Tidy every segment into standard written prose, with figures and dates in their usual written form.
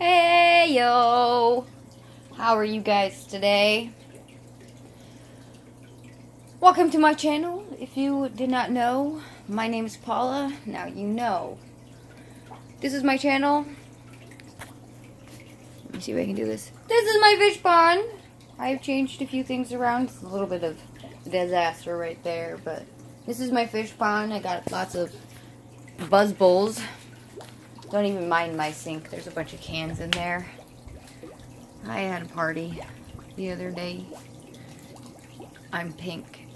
Hey yo! How are you guys today? Welcome to my channel. If you did not know, my name is Paula. Now you know. This is my channel. Let me see if I can do this. This is my fish pond. I've changed a few things around. It's a little bit of disaster right there, but this is my fish pond. I got lots of buzz bowls. Don't even mind my sink. There's a bunch of cans in there. I had a party the other day. I'm pink.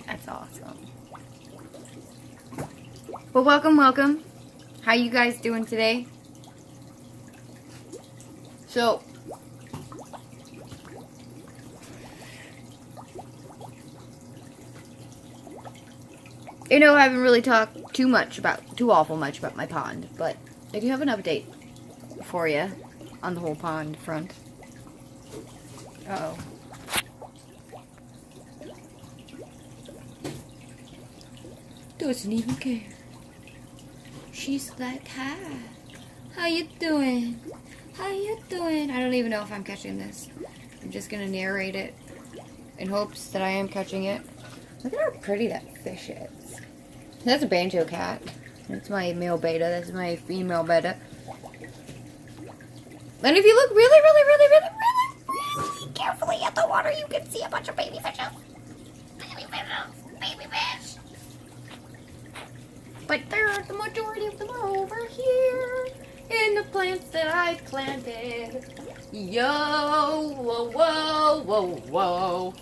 That's awesome. Well, welcome. How you guys doing today? So, I haven't really talked too awful much about my pond, but I do have an update for you on the whole pond front. Uh-oh. Doesn't even care. She's like, hi. How you doing? How you doing? I don't even know if I'm catching this. I'm just gonna narrate it in hopes that I am catching it. Look at how pretty that fish is. That's a banjo cat. That's my male betta. That's my female betta. And if you look really carefully at the water, you can see a bunch of baby fishes. Baby fish. But the majority of them are over here in the plants that I planted. Yo, whoa.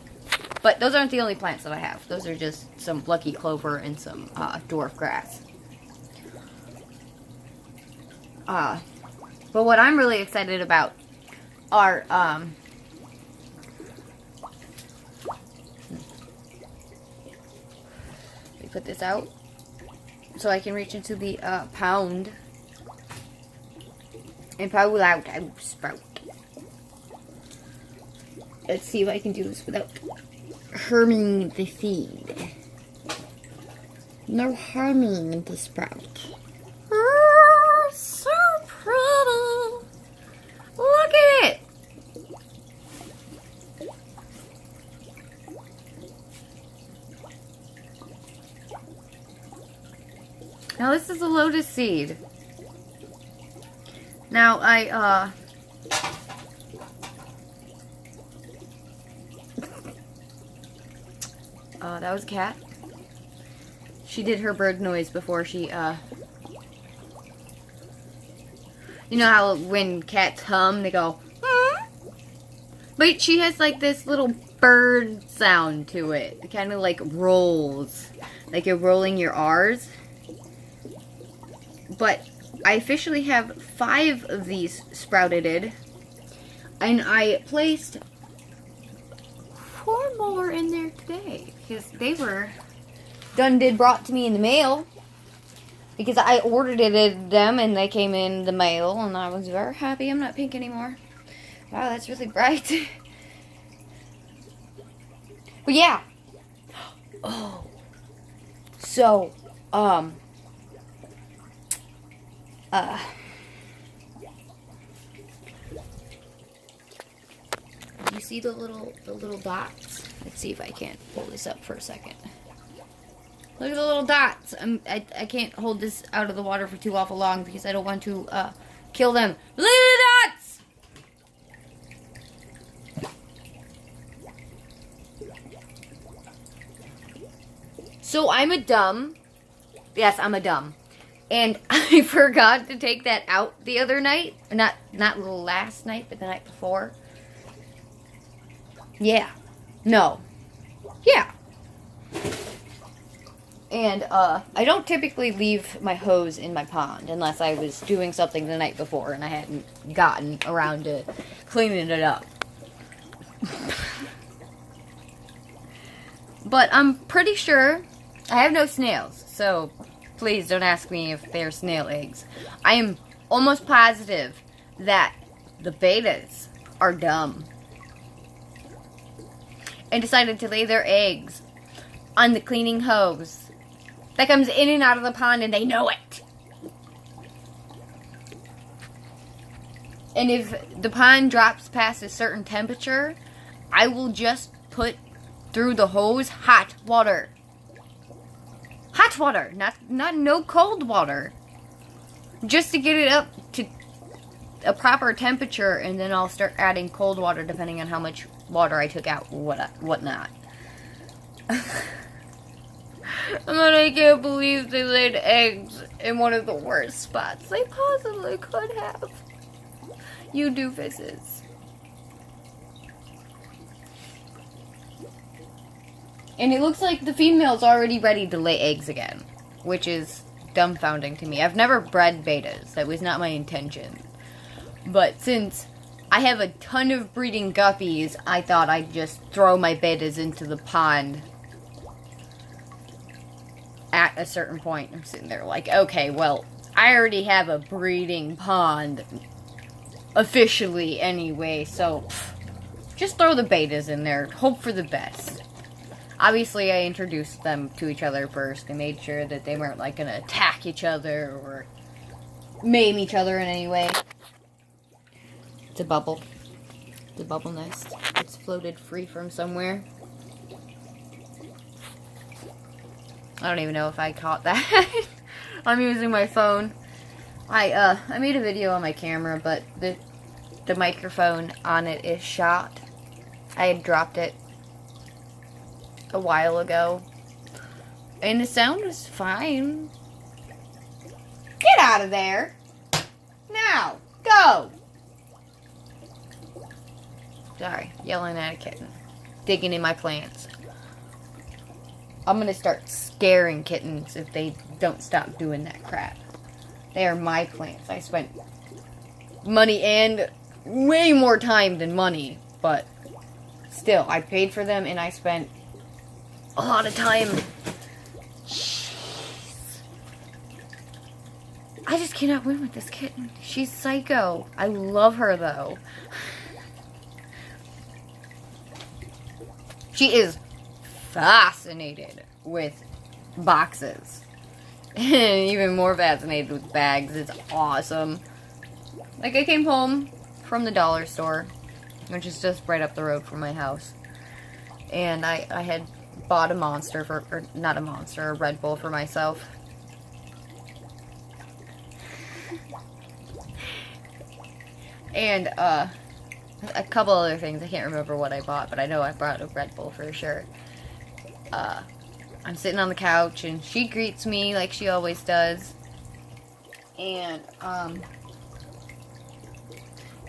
But those aren't the only plants that I have. Those are just some lucky clover and some dwarf grass. But what I'm really excited about are let me put this out so I can reach into the pound and pull out a sprout. Let's see if I can do this without harming the seed. No harming the sprout. Oh, so pretty. Look at it. Now this is a lotus seed. Now that was a cat. She did her bird noise before she, you know how when cats hum, they go, but she has like this little bird sound to it. It kind of like rolls, like you're rolling your R's. But I officially have 5 of these sprouted, and I placed 4 more in there today because they were brought to me in the mail because I ordered them and they came in the mail, and I was very happy. I'm not pink anymore. Wow, that's really bright. But yeah. Oh. So, you see the little dots? Let's see if I can't pull this up for a second. Look at the little dots. I can't hold this out of the water for too awful long because I don't want to kill them. Look at the dots! So I'm a dumb. Yes, I'm a dumb. And I forgot to take that out the other night. Not last night, but the night before. Yeah. No. Yeah. And, I don't typically leave my hose in my pond unless I was doing something the night before and I hadn't gotten around to cleaning it up. But I'm pretty sure I have no snails, so please don't ask me if they're snail eggs. I am almost positive that the bettas are dumb and decided to lay their eggs on the cleaning hose that comes in and out of the pond, and they know it. And if the pond drops past a certain temperature, I will just put through the hose hot water. Hot water, not no cold water. Just to get it up to a proper temperature, and then I'll start adding cold water depending on how much water I took out, whatnot. And then I can't believe they laid eggs in one of the worst spots they possibly could have. You doofuses. And it looks like the female's already ready to lay eggs again, which is dumbfounding to me. I've never bred bettas. That was not my intention. But since I have a ton of breeding guppies, I thought I'd just throw my bettas into the pond at a certain point. I'm sitting there like, okay, well, I already have a breeding pond officially anyway, so just throw the bettas in there. Hope for the best. Obviously, I introduced them to each other first and made sure that they weren't, like, gonna attack each other or maim each other in any way. It's a bubble. It's a bubble nest. It's floated free from somewhere. I don't even know if I caught that. I'm using my phone. I made a video on my camera, but the microphone on it is shot. I had dropped it a while ago, and the sound was fine. Get out of there! Now! Go! Sorry, yelling at a kitten. Digging in my plants. I'm gonna start scaring kittens if they don't stop doing that crap. They are my plants. I spent money and way more time than money, but still, I paid for them and I spent a lot of time. Jeez. I just cannot win with this kitten. She's psycho. I love her though. She is fascinated with boxes. And even more fascinated with bags. It's awesome. Like, I came home from the dollar store, which is just right up the road from my house. And I had bought a Monster or not a Monster, a Red Bull for myself. And, a couple other things. I can't remember what I bought, but I know I bought a Red Bull for sure. I'm sitting on the couch, and she greets me like she always does. And,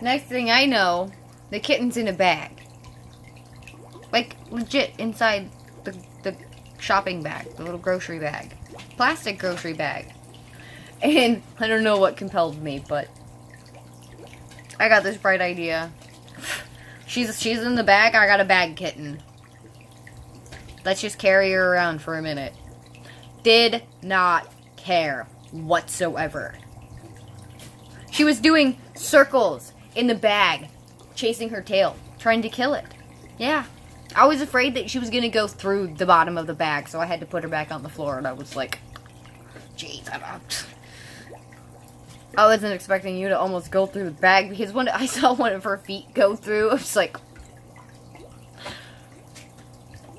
next thing I know, the kitten's in a bag. Like, legit, inside the shopping bag, the little grocery bag. Plastic grocery bag. And I don't know what compelled me, but I got this bright idea. She's in the bag, I got a bag kitten. Let's just carry her around for a minute. Did not care whatsoever. She was doing circles in the bag, chasing her tail, trying to kill it. Yeah. I was afraid that she was going to go through the bottom of the bag, so I had to put her back on the floor, and I was like, jeez, I wasn't expecting you to almost go through the bag, because when I saw one of her feet go through, I was like,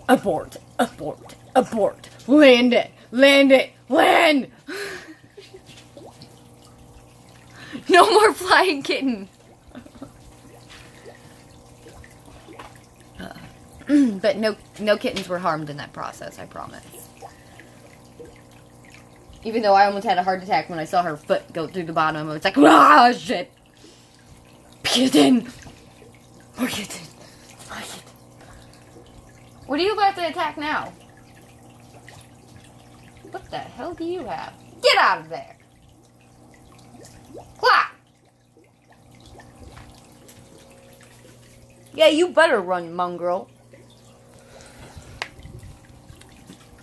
abort, abort, abort, land it, land! No more flying kitten. But no kittens were harmed in that process, I promise. Even though I almost had a heart attack when I saw her foot go through the bottom. I was like, ah, shit. Kitten. Poor kitten. Poor kitten. What are you about to attack now? What the hell do you have? Get out of there. Clap. Yeah, you better run, mongrel.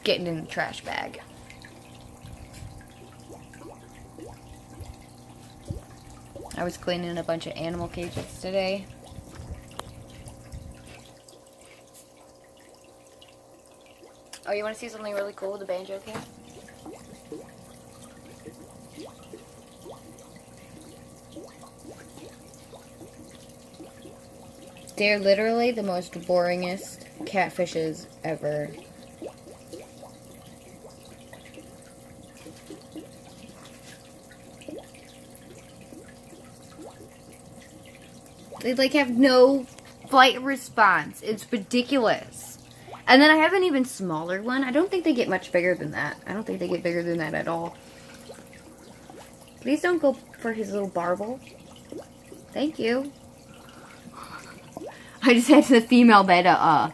Getting in the trash bag. I was cleaning a bunch of animal cages today. Oh, you want to see something really cool with the banjo cat? They're literally the most boringest catfishes ever. They like have no flight response. It's ridiculous. And then I have an even smaller one. I don't think they get much bigger than that. I don't think they get bigger than that at all. Please don't go for his little barbel. Thank you. I just had the female betta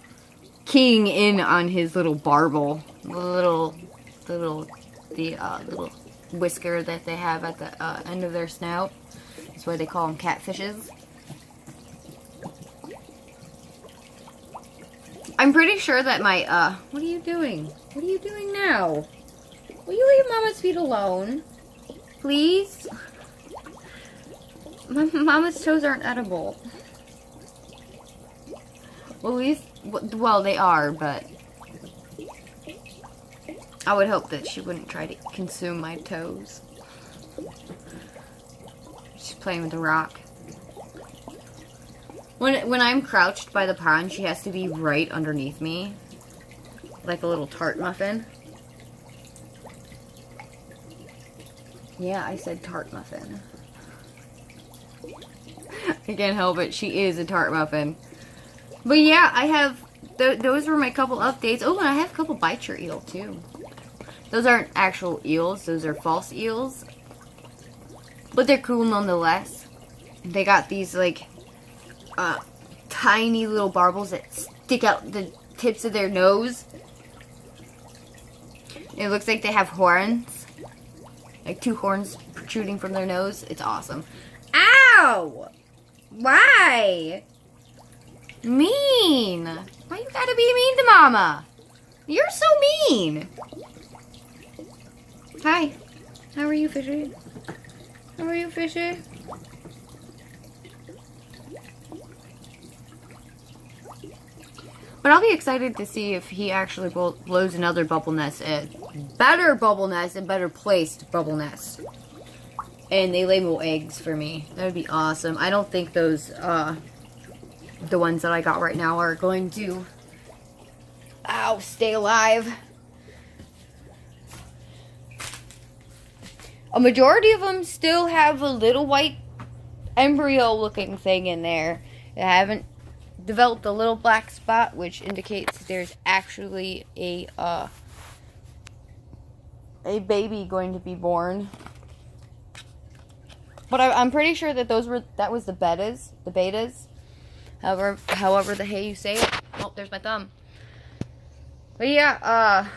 keying in on his little barbel. Little whisker that they have at the end of their snout. That's why they call them catfishes. I'm pretty sure that my, what are you doing? What are you doing now? Will you leave Mama's feet alone? Please? Mama's toes aren't edible. Well, at least, well, they are, but I would hope that she wouldn't try to consume my toes. She's playing with the rock. When I'm crouched by the pond, she has to be right underneath me. Like a little tart muffin. Yeah, I said tart muffin. I can't help it. She is a tart muffin. But yeah, I have... those were my couple updates. Oh, and I have a couple bichir eel, too. Those aren't actual eels. Those are false eels. But they're cool nonetheless. They got these, like... tiny little barbels that stick out the tips of their nose. It looks like they have horns. Like 2 horns protruding from their nose. It's awesome. Ow! Why? Mean! Why you gotta be mean to Mama? You're so mean! Hi. How are you, Fishy? How are you, Fishy? But I'll be excited to see if he actually blows another bubble nest, a better bubble nest, a better placed bubble nest. And they lay more eggs for me. That would be awesome. I don't think those, the ones that I got right now are going to, stay alive. A majority of them still have a little white embryo looking thing in there. They haven't developed a little black spot, which indicates there's actually a baby going to be born. But I'm pretty sure that that was the bettas. However the hey you say it. Oh, there's my thumb. But yeah,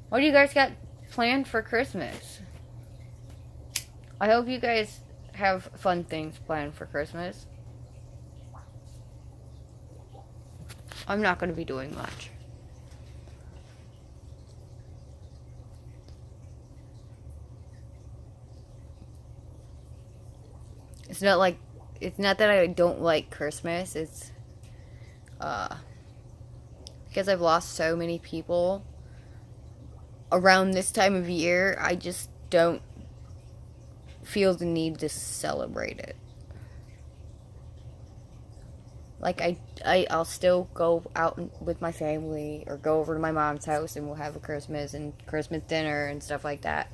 what do you guys got planned for Christmas? I hope you guys have fun things planned for Christmas. I'm not going to be doing much. It's not that I don't like Christmas. It's because I've lost so many people around this time of year. I just don't feel the need to celebrate it. Like, I'll still go out with my family or go over to my mom's house and we'll have a Christmas and Christmas dinner and stuff like that.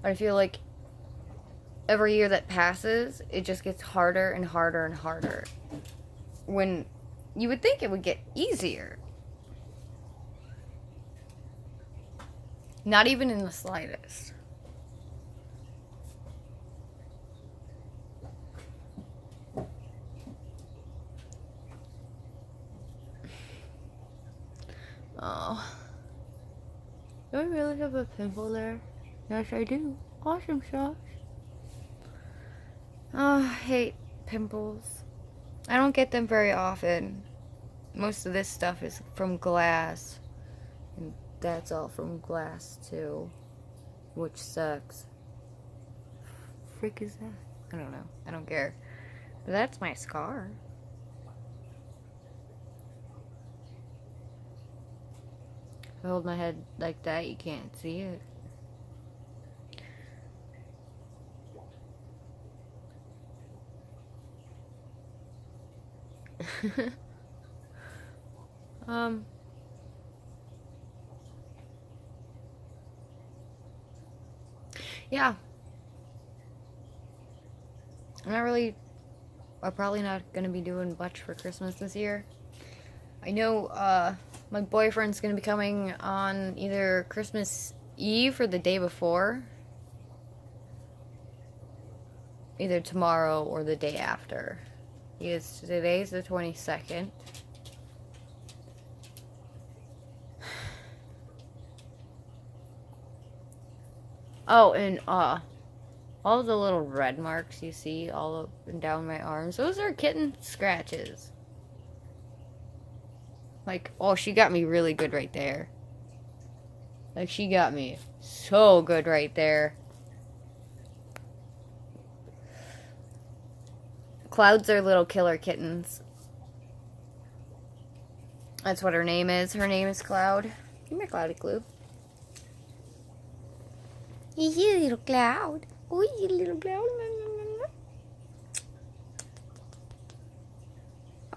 But I feel like every year that passes, it just gets harder and harder and harder. When you would think it would get easier. Not even in the slightest. Oh. Do I really have a pimple there? Yes, I do. Awesome sauce. Oh, I hate pimples. I don't get them very often. Most of this stuff is from glass. And that's all from glass, too. Which sucks. Frick is that? I don't know. I don't care. But that's my scar. If I hold my head like that, you can't see it. Yeah. I'm probably not gonna be doing much for Christmas this year. I know, my boyfriend's gonna be coming on either Christmas Eve or the day before. Either tomorrow or the day after. Today's the 22nd. Oh, and all the little red marks you see all up and down my arms, those are kitten scratches. Like, oh, she got me really good right there. Like, she got me so good right there. Clouds are little killer kittens. That's what her name is. Her name is Cloud. Come here, Cloudy Clue. You little cloud. Oh, you little cloud.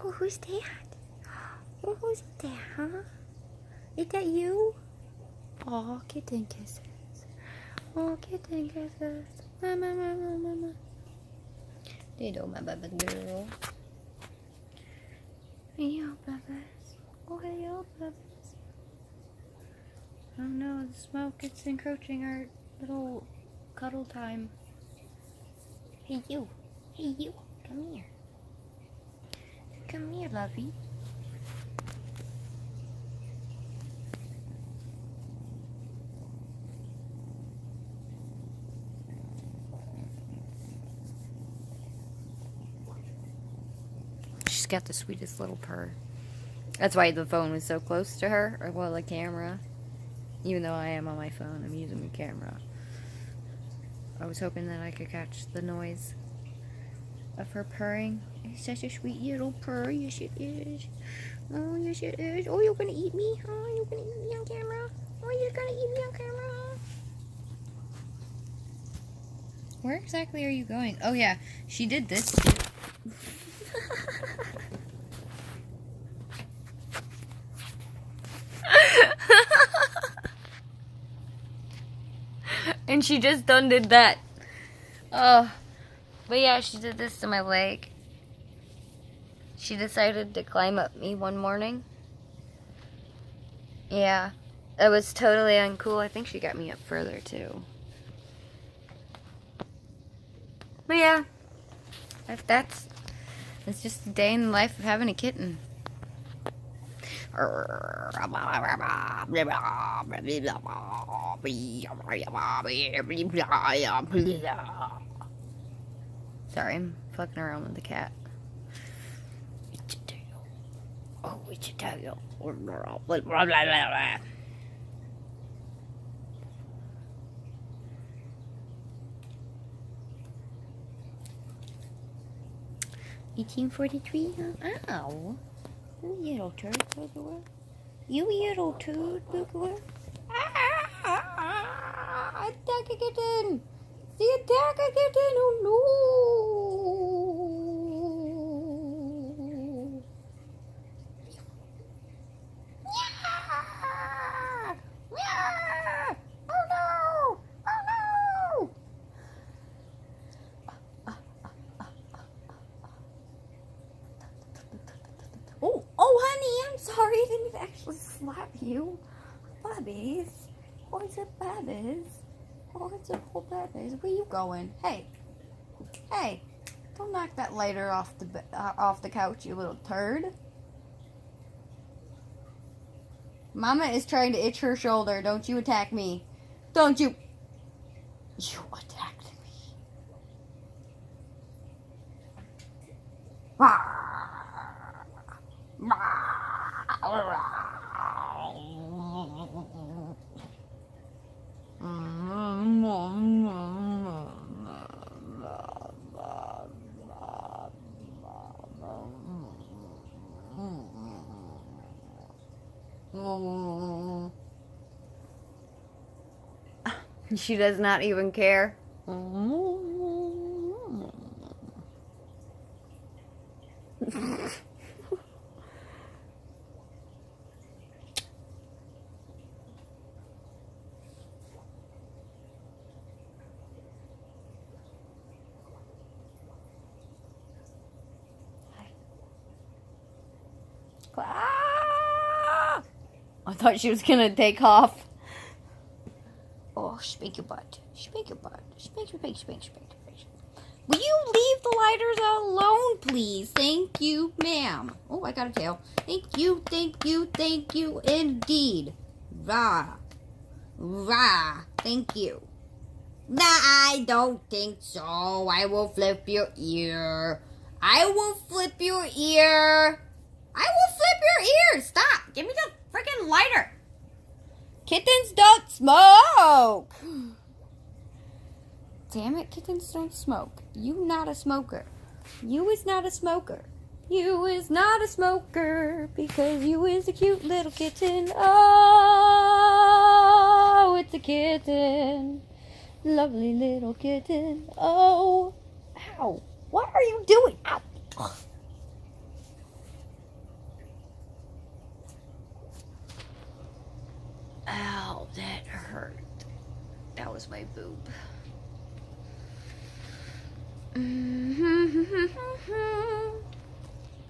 Oh, who's that? Oh, who's that, huh? Is that you? Oh, kitten kisses. Oh, kitten kisses. Mama, mama, mama. Ditto, my baby girl. Hey, yo, babies. Oh, hey, yo, babies. Oh no, the smoke is encroaching our little cuddle time. Hey, you. Hey, you. Come here. Come here, lovey. She's got the sweetest little purr. That's why the phone was so close to her, or well, the camera. Even though I am on my phone, I'm using the camera. I was hoping that I could catch the noise of her purring. It's such a sweet little purr. Yes, it is. Oh, yes, it is. Oh, you're gonna eat me? Oh, you're gonna eat me on camera? Oh, you're gonna eat me on camera? Where exactly are you going? Oh, yeah. She did this too. And she just done did that. Oh. But yeah, she did this to my leg. She decided to climb up me one morning. Yeah. It was totally uncool. I think she got me up further too. But yeah. That's just a day in the life of having a kitten. Sorry, I'm fucking around with the cat. It's a tail. Oh, it's a tail. 1843, huh? Ow. You little turd, look away. You little turd, look away. Attack a kitten! The attack a kitten! Oh no! Yeah! Yeah! Oh no! Oh no! Oh, honey, I'm sorry. I didn't actually slap you. Bubbies. Oh, it's a bubbies. Oh, it's a whole bubbies. Where you going? Hey. Hey. Don't knock that lighter off the couch, you little turd. Mama is trying to itch her shoulder. Don't you attack me. Don't you. You attacked me. She does not even care. I thought she was gonna take off. Oh, spank your butt. Spank your butt. Spank, spank, spank, spank. Will you leave the lighters alone, please? Thank you, ma'am. Oh, I got a tail. Thank you, thank you, thank you, indeed. Rah. Rah. Thank you. Nah, I don't think so. I will flip your ear. I will flip your ear. I will flip your ear. Stop. Give me the freaking lighter. Kittens don't smoke. Damn it, kittens don't smoke. You not a smoker. You is not a smoker. You is not a smoker because you is a cute little kitten. Oh, it's a kitten. Lovely little kitten. Oh, ow. What are you doing? Ow. Ow, that hurt. That was my boob.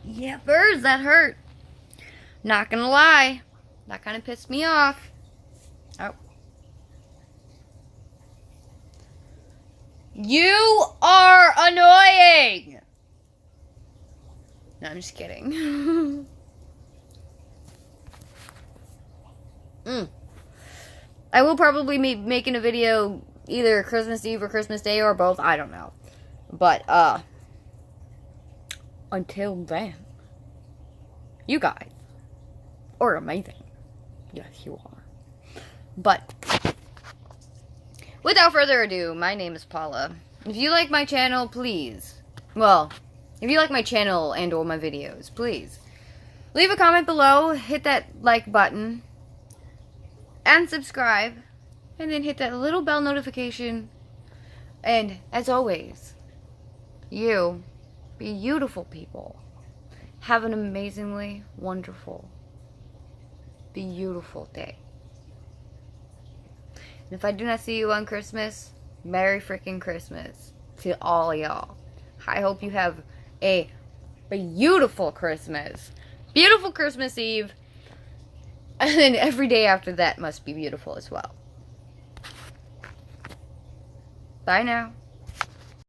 Yeah, birds, that hurt. Not gonna lie. That kind of pissed me off. Oh. You are annoying! No, I'm just kidding. I will probably be making a video either Christmas Eve or Christmas Day or both. I don't know. But, until then, you guys are amazing. Yes, you are. But, without further ado, my name is Paula. If you like my channel, please, well, if you like my channel and or my videos, please, leave a comment below, hit that like button, and subscribe, and then hit that little bell notification, and, as always, you, beautiful people, have an amazingly wonderful, beautiful day. And if I do not see you on Christmas, Merry freaking Christmas to all y'all. I hope you have a beautiful Christmas. Beautiful Christmas Eve. And then every day after that must be beautiful as well. Bye now.